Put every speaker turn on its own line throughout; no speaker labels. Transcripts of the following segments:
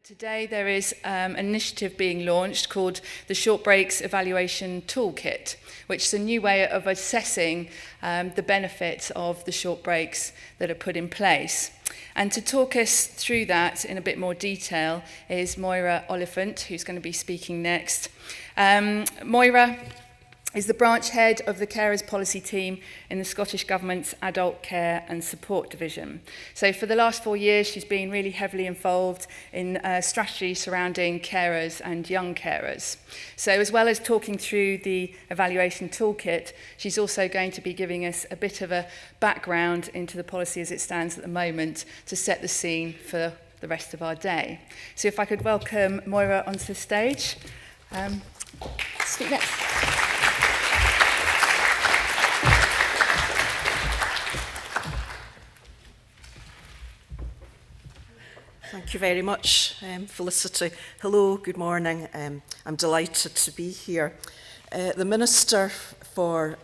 Today there is an initiative being launched called the Short Breaks Evaluation Toolkit, which is a new way of assessing the benefits of the short breaks that are put in place. And to talk us through that in a bit more detail is Moira Oliphant, who's going to be speaking next. Moira is the branch head of the Carers Policy Team in the Scottish Government's Adult Care and Support Division. So for the last 4 years, she's been really heavily involved in strategy surrounding carers and young carers. So as well as talking through the evaluation toolkit, she's also going to be giving us a bit of a background into the policy as it stands at the moment to set the scene for the rest of our day. So if I could welcome Moira onto the stage. Speak next.
Thank you very much, Felicity. Hello, good morning. I'm delighted to be here. The Minister for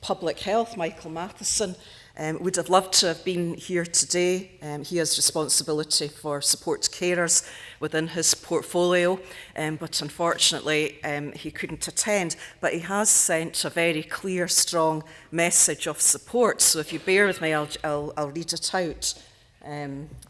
Public Health, Michael Matheson, would have loved to have been here today. He has responsibility for support to carers within his portfolio, but unfortunately he couldn't attend. But he has sent a very clear, strong message of support. So if you bear with me, I'll read it out.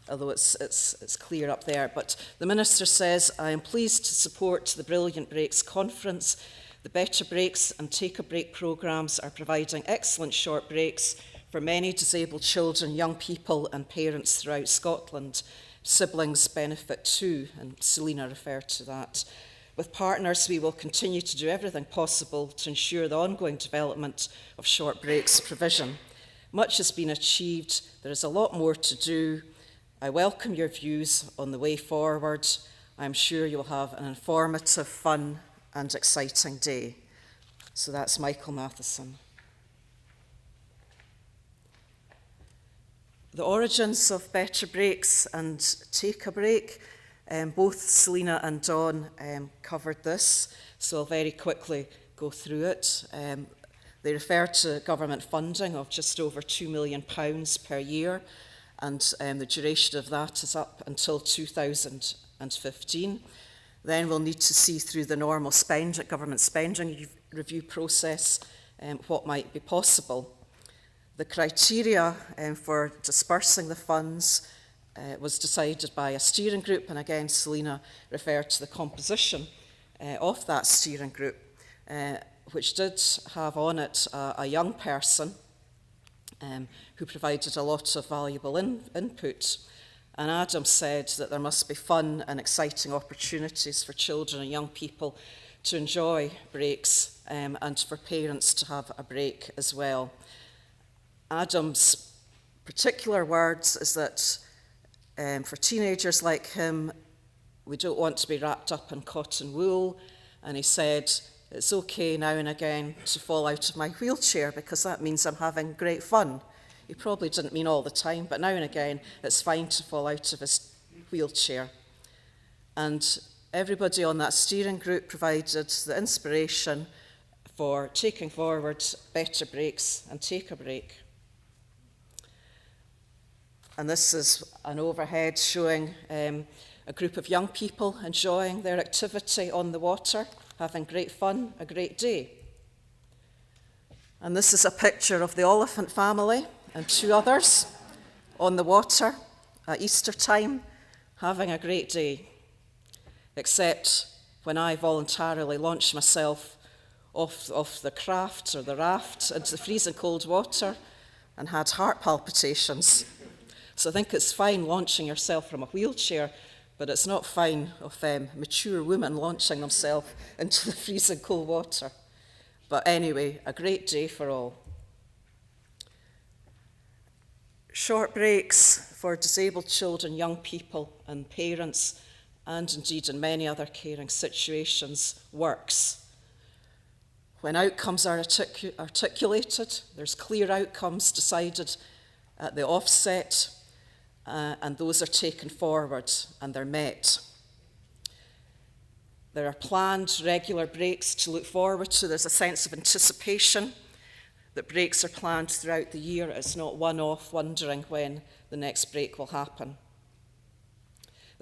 Although it's clear up there. But the Minister says, I am pleased to support the Brilliant Breaks Conference. The Better Breaks and Take a Break programmes are providing excellent short breaks for many disabled children, young people and parents throughout Scotland. Siblings benefit too, and Selina referred to that. With partners, we will continue to do everything possible to ensure the ongoing development of short breaks provision. Much has been achieved. There is a lot more to do. I welcome your views on the way forward. I'm sure you'll have an informative, fun and exciting day. So that's Michael Matheson. The origins of Better Breaks and Take a Break, both Selina and Dawn covered this, so I'll very quickly go through it. They refer to government funding of just over £2 million per year, and the duration of that is up until 2015. Then we'll need to see through the normal government spending review process what might be possible. The criteria for dispersing the funds was decided by a steering group, and again, Selina referred to the composition of that steering group, which did have on it a young person who provided a lot of valuable input. And Adam said that there must be fun and exciting opportunities for children and young people to enjoy breaks and for parents to have a break as well. Adam's particular words is that for teenagers like him, we don't want to be wrapped up in cotton wool. And he said, it's okay now and again to fall out of my wheelchair because that means I'm having great fun. He probably didn't mean all the time, but now and again it's fine to fall out of his wheelchair. And everybody on that steering group provided the inspiration for taking forward Better Breaks and Take a Break. And this is an overhead showing a group of young people enjoying their activity on the water, having great fun, a great day. And this is a picture of the Oliphant family and 2 others on the water at Easter time, having a great day. Except when I voluntarily launched myself off the craft or the raft into the freezing cold water and had heart palpitations. So I think it's fine launching yourself from a wheelchair, but it's not fine of mature women launching themselves into the freezing cold water. But anyway, a great day for all. Short breaks for disabled children, young people and parents, and indeed in many other caring situations, works. When outcomes are articulated, there's clear outcomes decided at the offset, and those are taken forward and they're met. There are planned regular breaks to look forward to. There's a sense of anticipation that breaks are planned throughout the year. It's not one-off wondering when the next break will happen.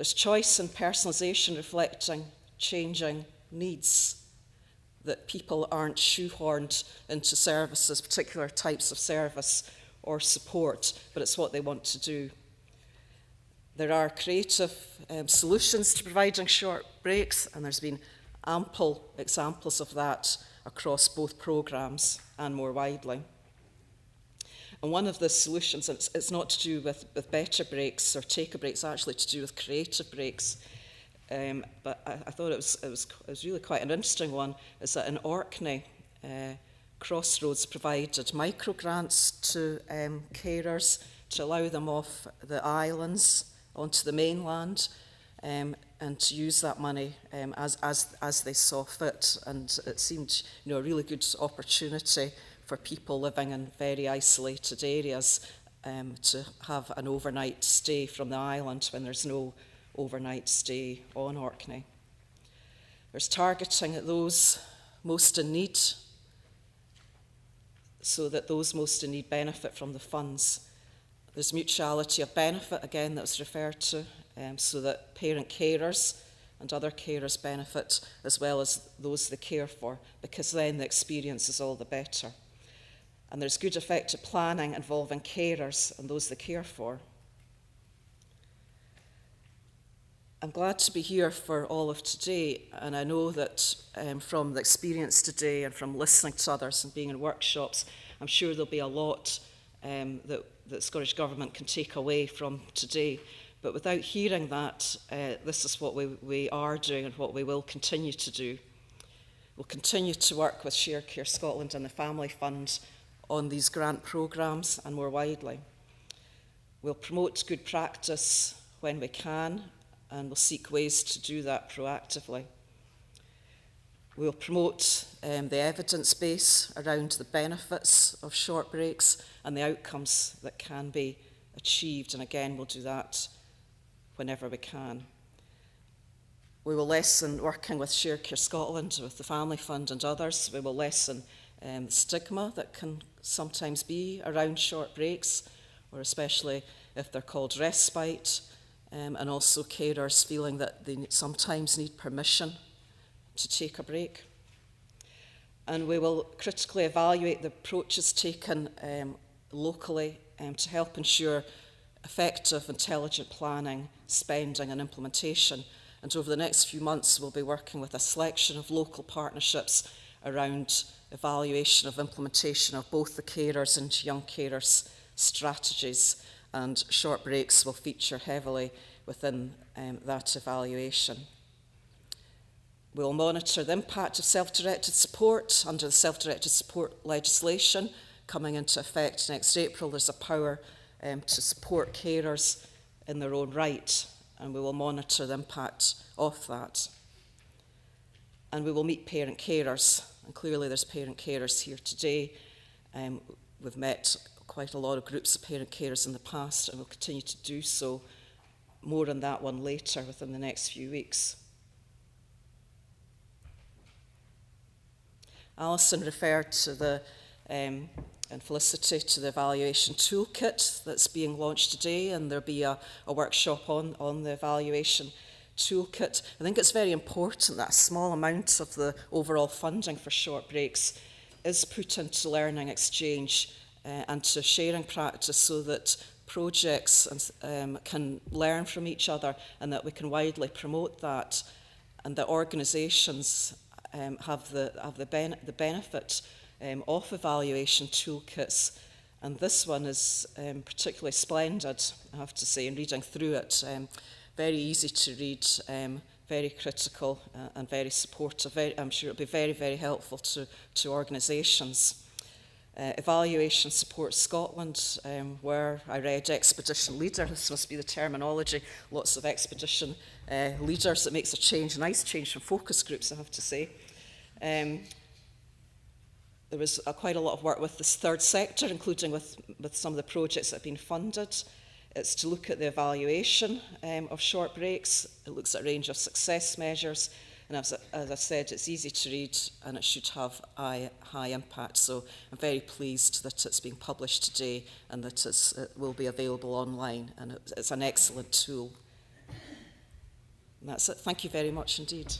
There's choice and personalisation reflecting changing needs, that people aren't shoehorned into services, particular types of service or support, but it's what they want to do. There are creative solutions to providing short breaks, and there's been ample examples of that across both programmes and more widely. And one of the solutions, it's not to do with better breaks or take a break, it's actually to do with creative breaks. But I thought it was really quite an interesting one, is that in Orkney, Crossroads provided micro grants to carers to allow them off the islands onto the mainland, and to use that money as they saw fit. And it seemed, a really good opportunity for people living in very isolated areas to have an overnight stay from the island when there's no overnight stay on Orkney. There's targeting at those most in need, so that those most in need benefit from the funds. There's mutuality of benefit, again, that was referred to, so that parent carers and other carers benefit, as well as those they care for, because then the experience is all the better. And there's good effective planning involving carers and those they care for. I'm glad to be here for all of today, and I know that from the experience today and from listening to others and being in workshops, I'm sure there'll be a lot that the Scottish Government can take away from today. But without hearing that, this is what we are doing and what we will continue to do. We'll continue to work with Share Care Scotland and the Family Fund on these grant programmes and more widely. We'll promote good practice when we can, and we'll seek ways to do that proactively. We'll promote the evidence base around the benefits of short breaks and the outcomes that can be achieved, and again, we'll do that whenever we can. We will lessen, working with Share Care Scotland, with the Family Fund and others, we will lessen stigma that can sometimes be around short breaks, or especially if they're called respite, and also carers feeling that they sometimes need permission to take a break. And we will critically evaluate the approaches taken locally to help ensure effective, intelligent planning, spending and implementation. And over the next few months, we'll be working with a selection of local partnerships around evaluation of implementation of both the carers and young carers strategies, and short breaks will feature heavily within that evaluation. We'll monitor the impact of self-directed support under the self-directed support legislation coming into effect next April. There's a power to support carers in their own right, and we will monitor the impact of that. And we will meet parent carers, and clearly there's parent carers here today. We've met quite a lot of groups of parent carers in the past, and we'll continue to do so. More on that one later within the next few weeks. Alison referred to the, and Felicity, to the evaluation toolkit that's being launched today, and there'll be a workshop on the evaluation toolkit. I think it's very important that a small amount of the overall funding for short breaks is put into learning exchange and to sharing practice, so that projects can learn from each other, and that we can widely promote that, and that organisations have the benefit of evaluation toolkits. And this one is particularly splendid, I have to say, in reading through it. Very easy to read, very critical and very supportive. I'm sure it'll be very, very helpful to organisations. Evaluation Support Scotland, where I read expedition leader. This must be the terminology. Lots of expedition leaders. It makes a change, a nice change from focus groups, I have to say. There was quite a lot of work with this third sector, including with some of the projects that have been funded. It's to look at the evaluation of short breaks. It looks at a range of success measures. And as I said, it's easy to read and it should have high impact. So I'm very pleased that it's being published today and that it will be available online. And it's an excellent tool. And that's it. Thank you very much indeed.